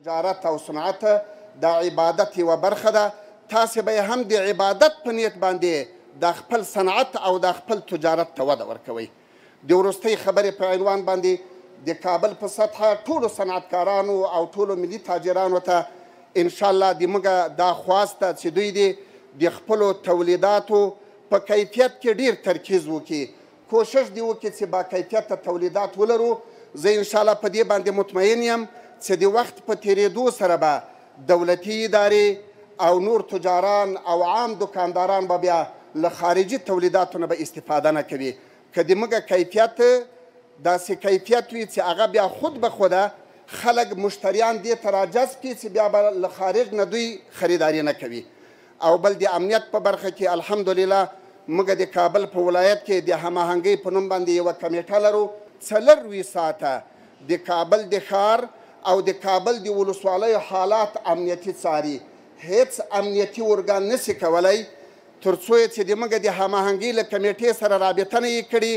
تجارت او صنعت د عبادت یوه برخه ده. تاسې به هم د عبادت په نیت باندې د خپل صنعت او د خپل تجارت ته وده ورکوئ. د وروستۍ خبرې په عنوان باندې د کابل په سطحه ټولو صنعتکارانو او ټولو ملي تاجرانو ته انشاءالله د موږ دا خواست ده چې دوی دې د خپلو تولیداتو په کیفیت کې ډیر ترکیز وکړي، کوشش دې وکړي چې با کیفیته تولیدات ولرو. زه انشاءالله په دې باندې مطمئن یم چې د وخت په تېرېدو سره به دولتي ادارې او نور تجاران او عام دکانداران به بیا له خارجي تولیداتو نه به استفاده نه کوي. که د موږ کیفیت داسې کیفیت وي چې هغه بیا خود به خوده خلک مشتریان دې ته راجذب کړي چې بیا به له خارج نه دوی خریداري نه کوي. او بل د امنیت په برخه کې الحمدلله موږ د کابل په ولایت کې د هماهنګۍ په نوم باندې یوه کمیټه لرو. 24 ساعته د کابل د ښار او د کابل د ولسوالیو حالات امنیتي څاري. هیڅ امنیتي ارګان نشي کولی تر څو چې د موږ د هماهنګۍ له کمیټې سره رابطه نه یې کړي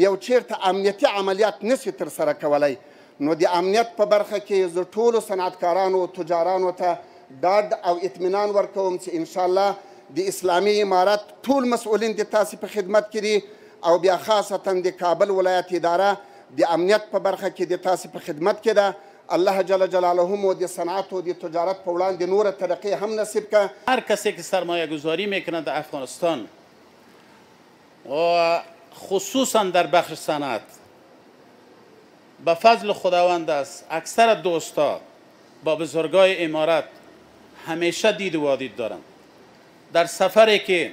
یو چیرته امنیتي عملیات نشي ترسره کولی. نو د امنیت په برخه کې زه ټولو صنعتکارانو او تجارانو ته ډاډ او اطمینان ورکوم چې انشاءالله د اسلامي امارت ټول مسؤلین د تاسې په خدمت کې دي او بیا خاصتا د کابل ولایت اداره د امنیت په برخه کې د تاسې په خدمت کې ده. الله جل جلاله مو د صنعت و د تجارت په وړاندې نوره ترقی هم نصیب که. هر کسی که سرمایه گذاری میکنه در افغانستان و خصوصا در بخش صنعت به فضل خداوند است. اکثر دوستا با بزرگای امارت همیشه دید و وادید دارم. در سفری که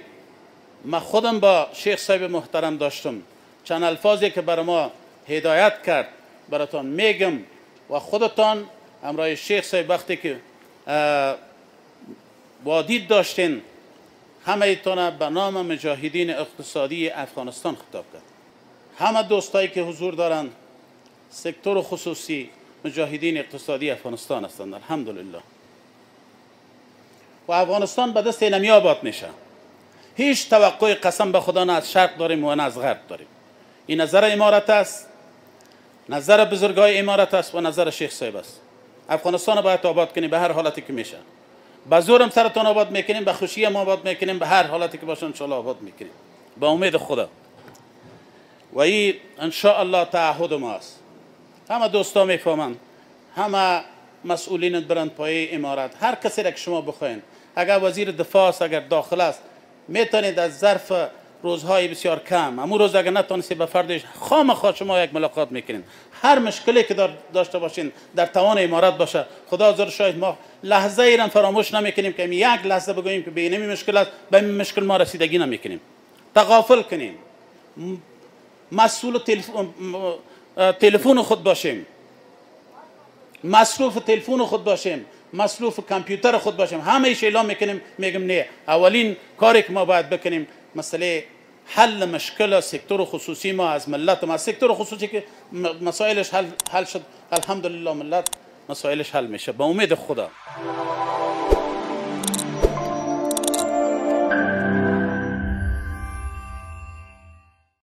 من خودم با شیخ صاحب محترم داشتم چند الفاظی که برای ما هدایت کرد براتان میگم و خودتان همراه شیخ صاحب وقتی که وادید داشتین همه ایتان به نام مجاهدین اقتصادی افغانستان خطاب کرد. همه دوستایی که حضور دارند سکتور خصوصی مجاهدین اقتصادی افغانستان هستند الحمدلله. و افغانستان به دست اینمی آباد میشه. هیچ توقع قسم به خدا نه از شرق داریم و نه از غرب داریم. این نظر امارت است، نظر بزرگای امارت است و نظر شیخ صاحب است. افغانستان باید آباد کنیم به هر حالتی که میشه. به زورم سرتان آباد میکنیم، به خوشی هم آباد میکنیم، به هر حالتی که باشه انشاءالله آباد میکنیم با امید خدا. و این انشاءالله تعهد ما است. همه دوستا میفهمند، همه مسئولین برند پایه امارت، هر کسی را که شما بخواین، اگر وزیر دفاع است، اگر داخل است، میتونید از ظرف روزهای بسیار کم، امون روز اگر نتونستید به فردش خامخواه شما یک ملاقات میکنین. هر مشکلی که داشته باشین در توان امارت باشه، خدا زر شاید ما لحظه ای را فراموش نمیکنیم که یک لحظه بگوییم که به این مشکل است، به این مشکل ما رسیدگی نمیکنیم. تغافل کنیم، مسئول تلفن خود باشیم، مصروف تلفن خود باشیم، مصروف کامپیوتر خود باشیم. همه ایش اعلام میکنیم، میگم نه، اولین کاری که ما باید بکنیم مسئله حل مشکل سکتور خصوصی ما از ملت ما. سکتور خصوصی که مسائلش حل شد الحمدلله، ملت مسائلش حل میشه به امید خدا.